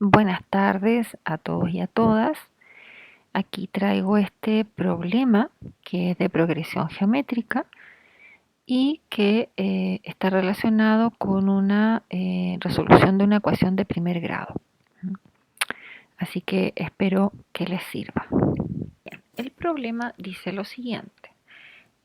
Buenas tardes a todos y a todas. Aquí traigo este problema que es de progresión geométrica y que está relacionado con una resolución de una ecuación de primer grado. Así que espero que les sirva. Bien, el problema dice lo siguiente.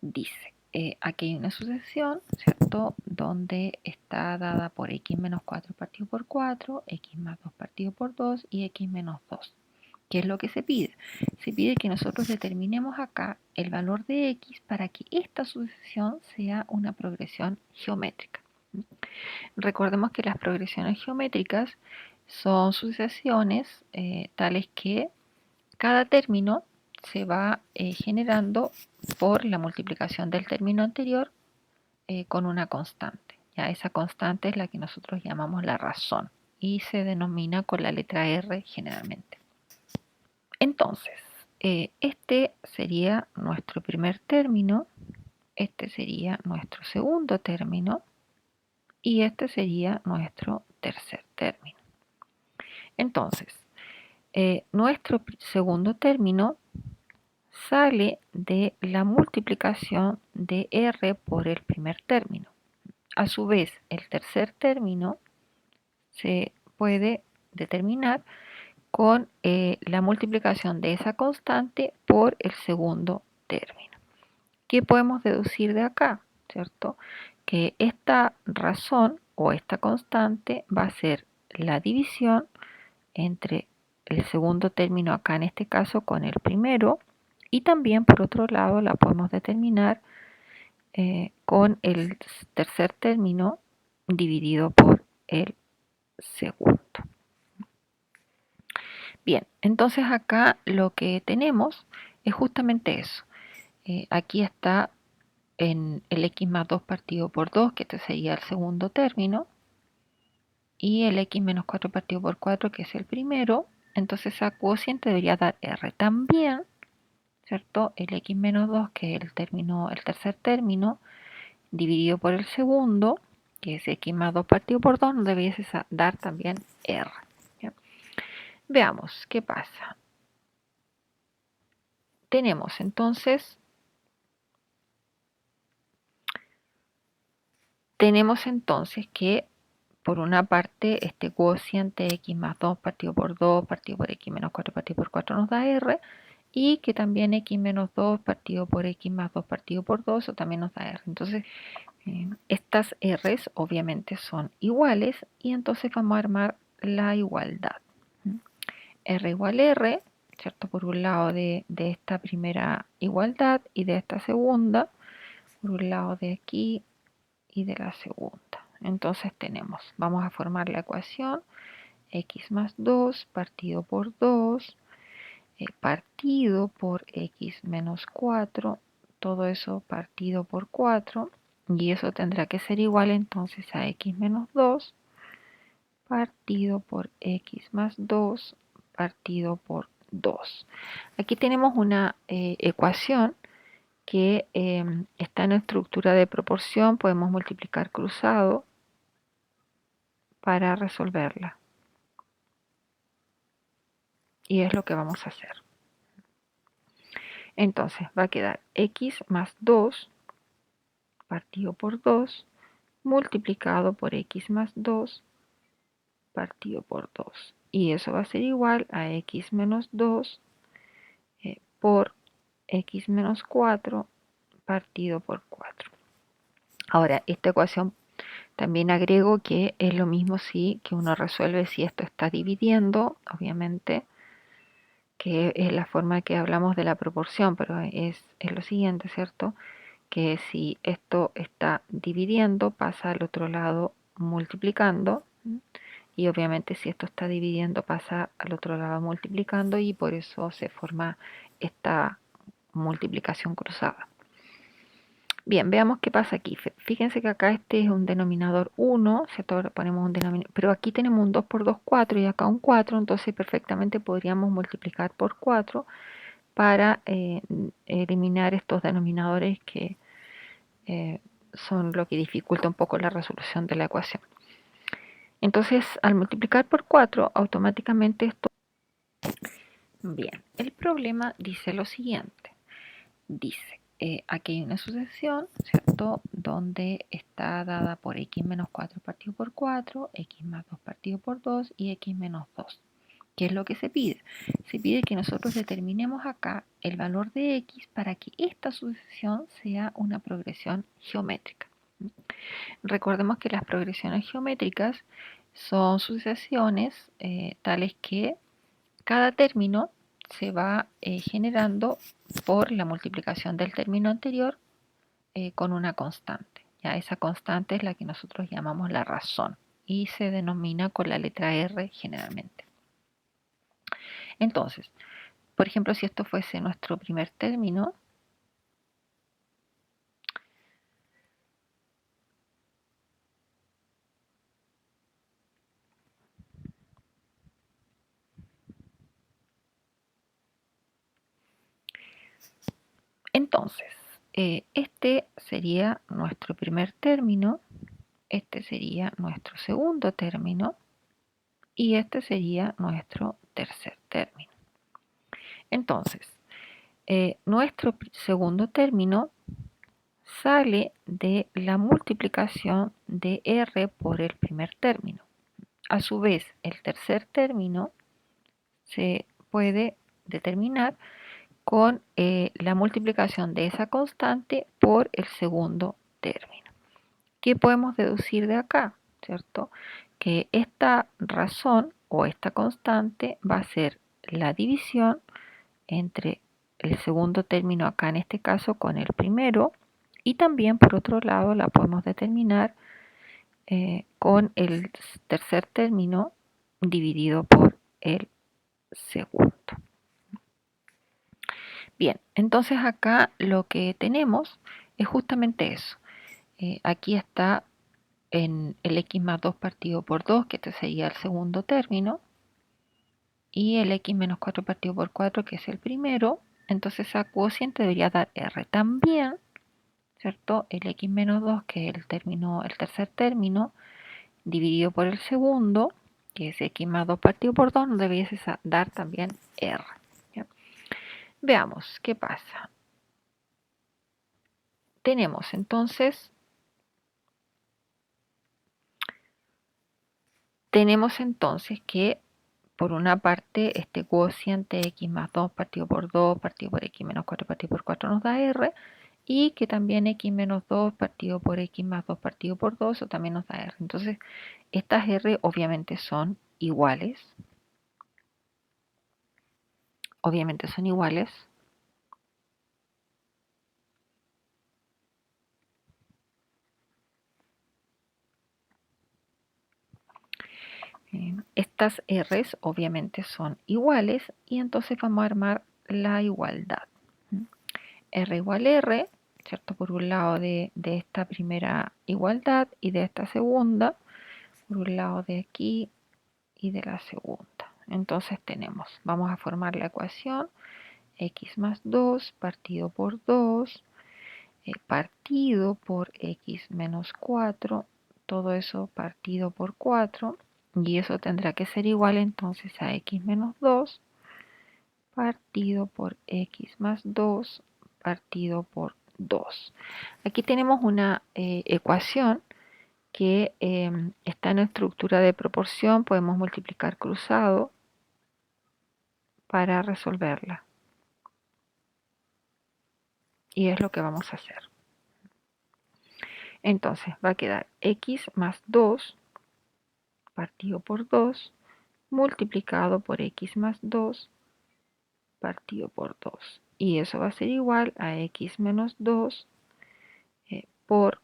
Dice, aquí hay una sucesión, ¿cierto? Donde está dada por x menos 4 partido por 4, x más 2 partido por 2 y x menos 2. ¿Qué es lo que se pide? Se pide que nosotros determinemos acá el valor de x para que esta sucesión sea una progresión geométrica. Recordemos que las progresiones geométricas son sucesiones tales que cada término se va generando por la multiplicación del término anterior con una constante. Ya esa constante es la que nosotros llamamos la razón y se denomina con la letra R generalmente. Entonces, este sería nuestro primer término, este sería nuestro segundo término y este sería nuestro tercer término. Entonces, nuestro segundo término sale de la multiplicación de R por el primer término. A su vez, el tercer término se puede determinar con la multiplicación de esa constante por el segundo término. ¿Qué podemos deducir de acá? ¿Cierto? Que esta razón o esta constante va a ser la división entre el segundo término acá en este caso con el primero y también por otro lado la podemos determinar con el tercer término dividido por el segundo. Bien, entonces acá lo que tenemos es justamente eso. Aquí está en el x más 2 partido por 2, que este sería el segundo término, y el x menos 4 partido por 4, que es el primero. Entonces esa cociente debería dar r también, ¿cierto? El x menos 2, que es el tercer término, dividido por el segundo, que es x más 2 partido por 2, nos debiese dar también r. ¿Ya? Veamos qué pasa. Tenemos entonces que por una parte este cociente x más 2 partido por 2 partido por x menos 4 partido por 4 nos da r y que también x menos 2 partido por x más 2 partido por 2 eso también nos da r. Entonces estas r's obviamente son iguales y entonces vamos a armar la igualdad. R igual R, ¿cierto? Por un lado de esta primera igualdad y de esta segunda, por un lado de aquí y de la segunda. Entonces vamos a formar la ecuación x más 2 partido por 2 partido por x menos 4, todo eso partido por 4, y eso tendrá que ser igual entonces a x menos 2 partido por x más 2 partido por 2. Aquí tenemos una ecuación que está en estructura de proporción, podemos multiplicar cruzado para resolverla. Y es lo que vamos a hacer. Entonces va a quedar x más 2 partido por 2 multiplicado por x más 2 partido por 2. Y eso va a ser igual a x menos 2 por x menos 4 partido por 4. Ahora, esta ecuación también agrego que es lo mismo que uno resuelve si esto está dividiendo, obviamente, que es la forma que hablamos de la proporción, pero es lo siguiente, ¿cierto? Que si esto está dividiendo, pasa al otro lado multiplicando, y obviamente si esto está dividiendo, pasa al otro lado multiplicando, y por eso se forma esta multiplicación cruzada. Bien, veamos qué pasa aquí. Fíjense que acá este es un denominador 1, ¿cierto? Ahora ponemos un denominador, pero aquí tenemos un 2 por 2, 4 y acá un 4, entonces perfectamente podríamos multiplicar por 4 para eliminar estos denominadores que son lo que dificulta un poco la resolución de la ecuación. Entonces, al multiplicar por 4, automáticamente esto... Bien, el problema dice lo siguiente. Dice, aquí hay una sucesión, ¿cierto? Donde está dada por x menos 4 partido por 4, x más 2 partido por 2 y x menos 2. ¿Qué es lo que se pide? Se pide que nosotros determinemos acá el valor de x para que esta sucesión sea una progresión geométrica. Recordemos que las progresiones geométricas son sucesiones tales que cada término se va generando por la multiplicación del término anterior con una constante. Ya esa constante es la que nosotros llamamos la razón y se denomina con la letra R generalmente. Entonces, por ejemplo, si esto fuese nuestro primer término, entonces, este sería nuestro primer término, este sería nuestro segundo término y este sería nuestro tercer término. Entonces, nuestro segundo término sale de la multiplicación de R por el primer término. A su vez, el tercer término se puede determinar con la multiplicación de esa constante por el segundo término. ¿Qué podemos deducir de acá? ¿Cierto? Que esta razón o esta constante va a ser la división entre el segundo término acá en este caso con el primero y también por otro lado la podemos determinar con el tercer término dividido por el segundo. Bien, entonces acá lo que tenemos es justamente eso. Aquí está en el x más 2 partido por 2, que este sería el segundo término, y el x menos 4 partido por 4, que es el primero. Entonces esa cociente debería dar R también, ¿cierto? El x menos 2, que es el tercer término, dividido por el segundo, que es x más 2 partido por 2, nos debiese dar también R. ¿Ya? Veamos qué pasa. Tenemos entonces que por una parte este cociente x más 2 partido por 2 partido por x menos 4 partido por 4 nos da R y que también x menos 2 partido por x más 2 partido por 2 eso también nos da R. Entonces estas R obviamente son iguales. Obviamente son iguales. Estas R's obviamente son iguales y entonces vamos a armar la igualdad. R igual R, ¿cierto? Por un lado de esta primera igualdad y de esta segunda, por un lado de aquí y de la segunda. Entonces vamos a formar la ecuación x más 2 partido por 2 partido por x menos 4, todo eso partido por 4, y eso tendrá que ser igual entonces a x menos 2 partido por x más 2 partido por 2. Aquí tenemos una ecuación que está en estructura de proporción, podemos multiplicar cruzado para resolverla. Y es lo que vamos a hacer. Entonces va a quedar x más 2 partido por 2 multiplicado por x más 2 partido por 2. Y eso va a ser igual a x menos 2 por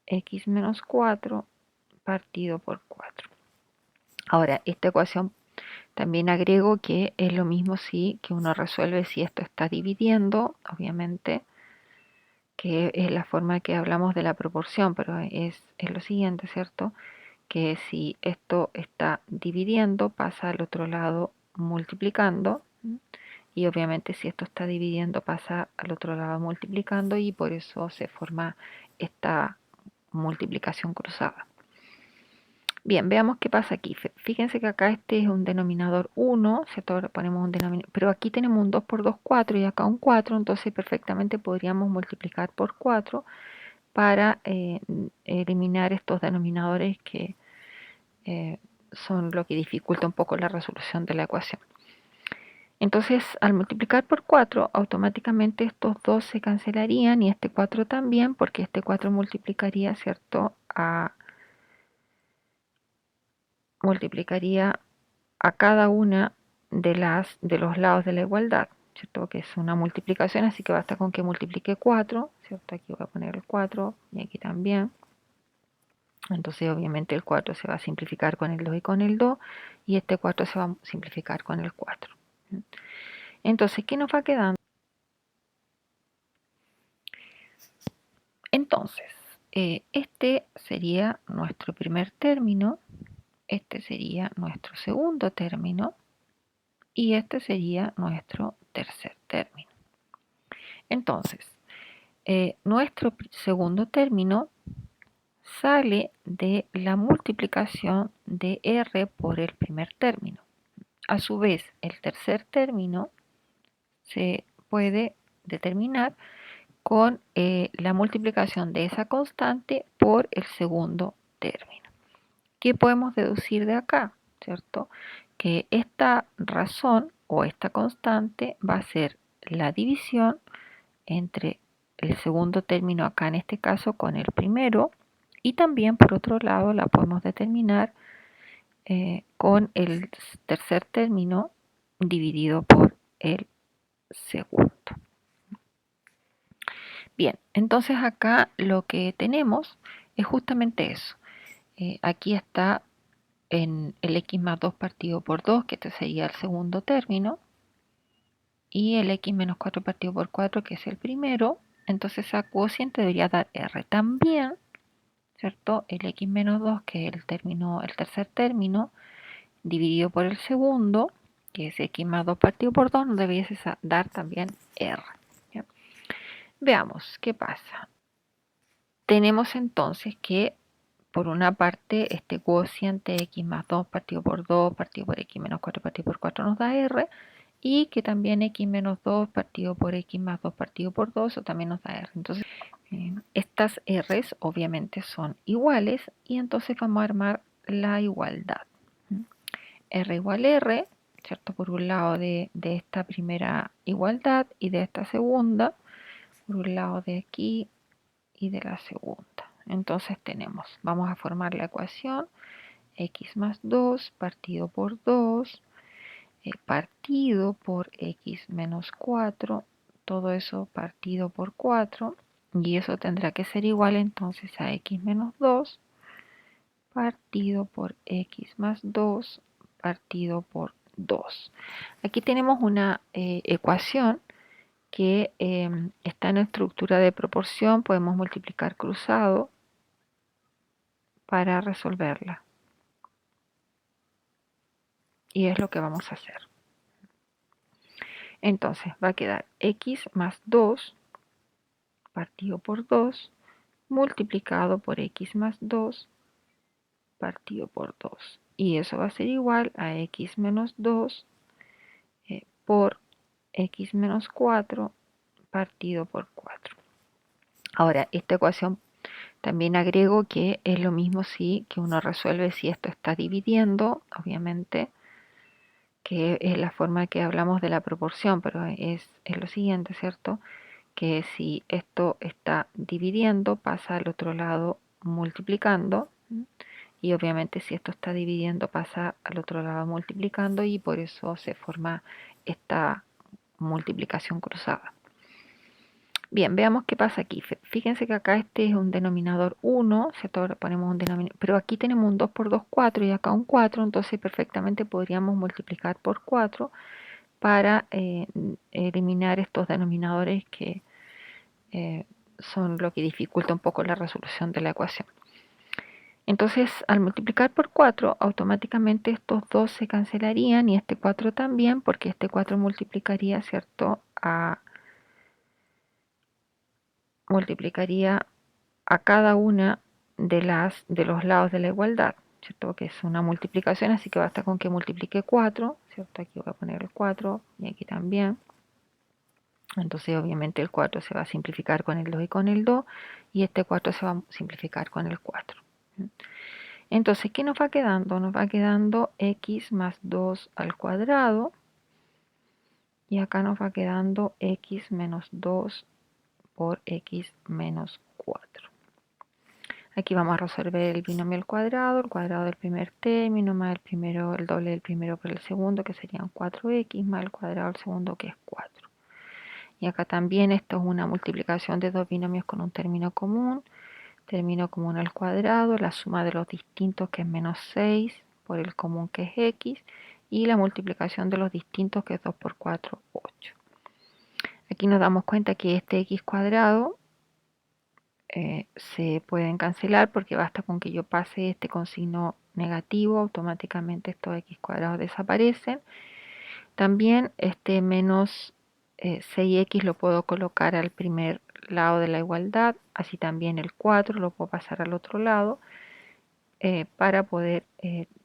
x menos 4 partido por 4. Ahora, esta ecuación también agrego que es lo mismo que uno resuelve si esto está dividiendo, obviamente, que es la forma que hablamos de la proporción, pero es lo siguiente, ¿cierto? Que si esto está dividiendo, pasa al otro lado multiplicando, y obviamente si esto está dividiendo, pasa al otro lado multiplicando, y por eso se forma esta multiplicación cruzada. Bien, veamos qué pasa aquí. Fíjense que acá este es un denominador 1, ¿cierto? Ahora ponemos un denominador, pero aquí tenemos un 2 por 2, 4 y acá un 4, entonces perfectamente podríamos multiplicar por 4 para eliminar estos denominadores que eh, son lo que dificulta un poco la resolución de la ecuación. Entonces, al multiplicar por 4, automáticamente estos dos se cancelarían y este 4 también, porque este 4 multiplicaría, ¿cierto? Multiplicaría a cada una de los lados de la igualdad, ¿cierto? Que es una multiplicación, así que basta con que multiplique 4, ¿cierto? Aquí voy a poner el 4 y aquí también. Entonces obviamente el 4 se va a simplificar con el 2 y con el 2 y este 4 se va a simplificar con el 4. Entonces, ¿qué nos va quedando? Entonces, este sería nuestro primer término, este sería nuestro segundo término y este sería nuestro tercer término. Entonces, nuestro segundo término sale de la multiplicación de r por el primer término. A su vez, el tercer término se puede determinar con la multiplicación de esa constante por el segundo término. ¿Qué podemos deducir de acá? ¿Cierto? Que esta razón o esta constante va a ser la división entre el segundo término acá en este caso con el primero y también por otro lado la podemos determinar con el tercer término dividido por el segundo. Bien, entonces acá lo que tenemos es justamente eso. Aquí está en el x más 2 partido por 2, que este sería el segundo término, y el x menos 4 partido por 4, que es el primero. Entonces esa cociente debería dar r también, ¿cierto? El x menos 2, que es el tercer término, dividido por el segundo, que es x más 2 partido por 2, nos debiese dar también r. ¿Ya? Veamos qué pasa. Tenemos entonces que, por una parte, este cociente x más 2 partido por 2 partido por x menos 4 partido por 4 nos da r, y que también x menos 2 partido por x más 2 partido por 2 eso también nos da r. Entonces, estas r's obviamente son iguales y entonces vamos a armar la igualdad. R igual R, ¿cierto? Por un lado de esta primera igualdad y de esta segunda, por un lado de aquí y de la segunda. Entonces vamos a formar la ecuación x más 2 partido por 2 partido por x menos 4, todo eso partido por 4, y eso tendrá que ser igual entonces a x menos 2 partido por x más 2 partido por 2. Aquí tenemos una ecuación que está en estructura de proporción, podemos multiplicar cruzado para resolverla. Y es lo que vamos a hacer. Entonces va a quedar x más 2 partido por 2 multiplicado por x más 2 partido por 2. Y eso va a ser igual a x menos 2 por x menos 4 partido por 4. Ahora, esta ecuación también agrego que es lo mismo que uno resuelve si esto está dividiendo, obviamente, que es la forma que hablamos de la proporción, pero es lo siguiente, ¿cierto? Que si esto está dividiendo, pasa al otro lado multiplicando, y obviamente si esto está dividiendo, pasa al otro lado multiplicando, y por eso se forma esta multiplicación cruzada. Bien, veamos qué pasa aquí. Fíjense que acá este es un denominador 1, ¿cierto? Ahora ponemos un denominador, pero aquí tenemos un 2 por 2, 4 y acá un 4, entonces perfectamente podríamos multiplicar por 4 para eliminar estos denominadores que son lo que dificulta un poco la resolución de la ecuación. Entonces, al multiplicar por 4, automáticamente estos dos se cancelarían y este 4 también, porque este 4 multiplicaría, ¿cierto? Multiplicaría a cada una de los lados de la igualdad, ¿cierto? Que es una multiplicación, así que basta con que multiplique 4, ¿cierto? Aquí voy a poner el 4 y aquí también. Entonces obviamente el 4 se va a simplificar con el 2 y con el 2, y este 4 se va a simplificar con el 4. Entonces, ¿qué nos va quedando? Nos va quedando x más 2 al cuadrado, y acá nos va quedando x menos 2 por x menos 4. Aquí vamos a resolver el binomio al cuadrado, el cuadrado del primer término más el doble del primero por el segundo, que serían 4x, más el cuadrado del segundo, que es 4. Y acá también esto es una multiplicación de dos binomios con un término común al cuadrado, la suma de los distintos, que es menos 6, por el común, que es x, y la multiplicación de los distintos, que es 2 por 4, 8. Aquí nos damos cuenta que este x cuadrado se pueden cancelar, porque basta con que yo pase este con signo negativo, automáticamente estos x cuadrados desaparecen. También este menos 6x lo puedo colocar al primer lado de la igualdad, así también el 4 lo puedo pasar al otro lado para poder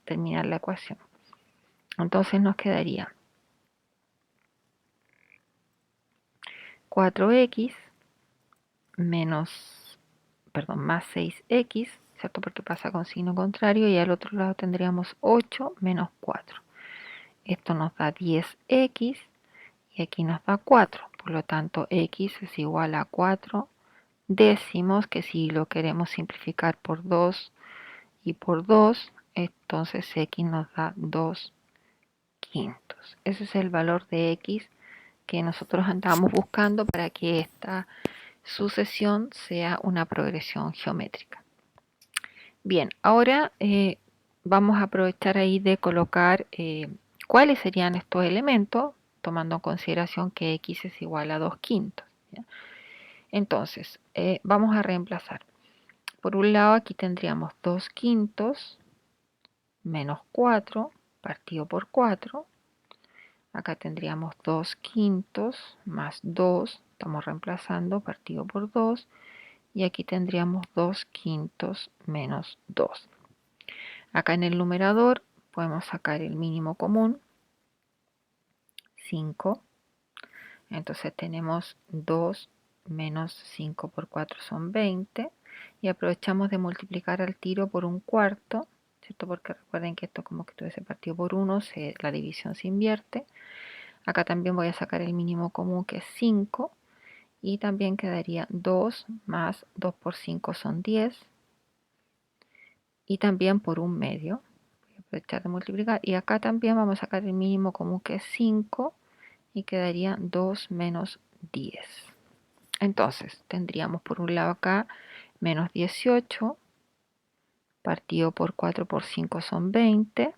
terminar la ecuación. Entonces nos quedaría 4x más 6x, ¿cierto? Porque pasa con signo contrario, y al otro lado tendríamos 8 menos 4. Esto nos da 10x y aquí nos da 4. Por lo tanto, x es igual a 4 décimos, que si lo queremos simplificar por 2 y por 2, entonces x nos da 2 quintos. Ese es el valor de x que nosotros andamos buscando para que esta sucesión sea una progresión geométrica. Bien, ahora vamos a aprovechar ahí de colocar cuáles serían estos elementos, tomando en consideración que x es igual a 2 quintos. ¿Ya? Entonces, vamos a reemplazar. Por un lado, aquí tendríamos 2 quintos menos 4 partido por 4. Acá tendríamos 2 quintos más 2, estamos reemplazando, partido por 2. Y aquí tendríamos 2 quintos menos 2. Acá en el numerador podemos sacar el mínimo común, 5. Entonces tenemos 2 menos 5 por 4 son 20. Y aprovechamos de multiplicar al tiro por un cuarto, ¿cierto? Porque recuerden que esto como que estuviese partido por 1, la división se invierte. Acá también voy a sacar el mínimo común, que es 5. Y también quedaría 2 más 2 por 5 son 10. Y también por un medio. Voy a aprovechar de multiplicar. Y acá también vamos a sacar el mínimo común, que es 5. Y quedaría 2 menos 10. Entonces tendríamos por un lado acá menos 18. Partido por 4 por 5 son 20.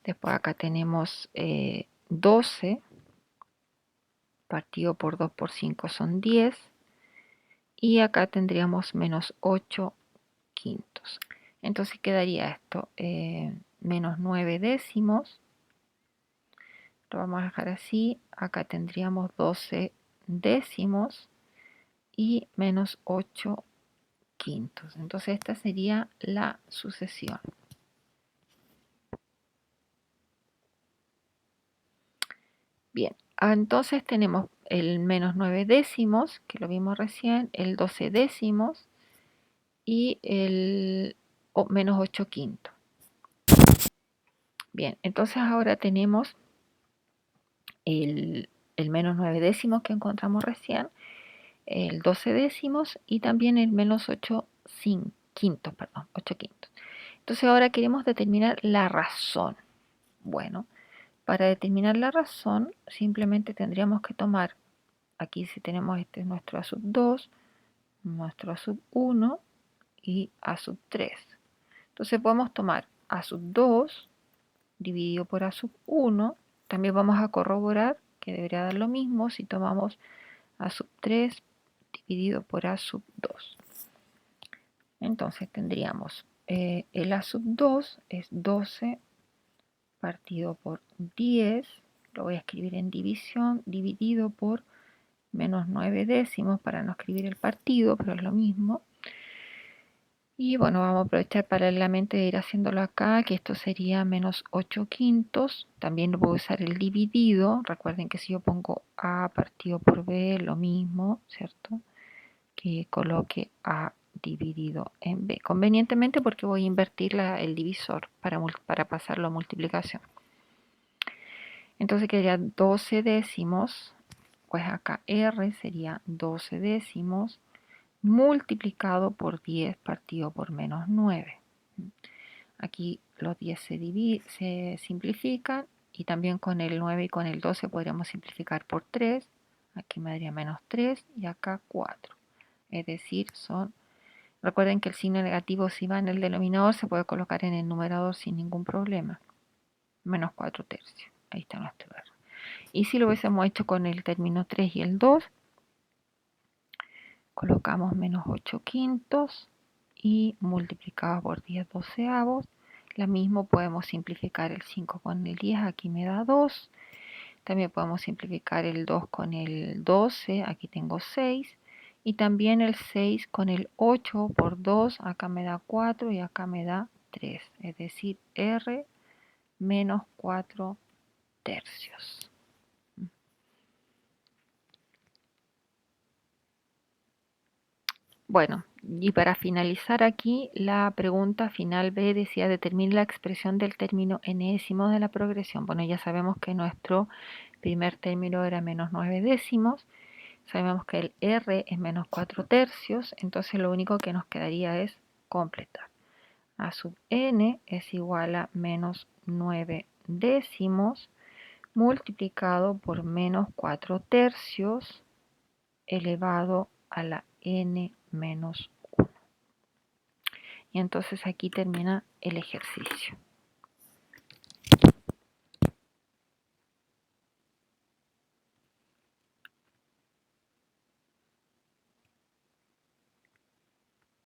Después acá tenemos 12. Partido por 2 por 5 son 10. Y acá tendríamos menos 8 quintos. Entonces quedaría esto, menos 9 décimos. Lo vamos a dejar así. Acá tendríamos 12 décimos y menos 8 quintos. Entonces esta sería la sucesión. Bien, entonces tenemos el menos 9 décimos, que lo vimos recién, el 12 décimos y el menos 8 quintos. Bien, entonces ahora tenemos el menos 9 décimos que encontramos recién, el 12 décimos y también el menos 8 quintos, perdón, 8 quintos. Entonces ahora queremos determinar la razón. Bueno, para determinar la razón simplemente tendríamos que tomar, aquí si tenemos este es nuestro a sub 2, nuestro a sub 1 y a sub 3. Entonces podemos tomar a sub 2 dividido por a sub 1. También vamos a corroborar que debería dar lo mismo si tomamos a sub 3 dividido por a sub 2. Entonces tendríamos el a sub 2 es 12 partido por 10, lo voy a escribir en división, dividido por menos 9 décimos para no escribir el partido, pero es lo mismo. Y bueno, vamos a aprovechar paralelamente de ir haciéndolo acá, que esto sería menos 8 quintos. También lo puedo usar el dividido. Recuerden que si yo pongo A partido por B, lo mismo, ¿cierto? Que coloque A dividido en B. Convenientemente porque voy a invertir el divisor para pasarlo a multiplicación. Entonces quedaría 12 décimos. Pues acá R sería 12 décimos multiplicado por 10 partido por menos 9. Aquí los 10 se simplifican y también con el 9 y con el 12 podríamos simplificar por 3. Aquí me daría menos 3 y acá 4. Es decir, recuerden que el signo negativo si va en el denominador se puede colocar en el numerador sin ningún problema. Menos 4 tercios. Ahí está nuestro R. Y si lo hubiésemos hecho con el término 3 y el 2, colocamos menos 8 quintos y multiplicado por 10 doceavos. La mismo podemos simplificar el 5 con el 10, aquí me da 2. También podemos simplificar el 2 con el 12, aquí tengo 6. Y también el 6 con el 8 por 2, acá me da 4 y acá me da 3. Es decir, R menos 4 tercios. Bueno, y para finalizar aquí, la pregunta final B decía determine la expresión del término enésimo de la progresión. Bueno, ya sabemos que nuestro primer término era menos 9 décimos. Sabemos que el R es menos 4 tercios, entonces lo único que nos quedaría es completar. A sub n es igual a menos 9 décimos multiplicado por menos 4 tercios elevado a la n menos 1. Y entonces aquí termina el ejercicio.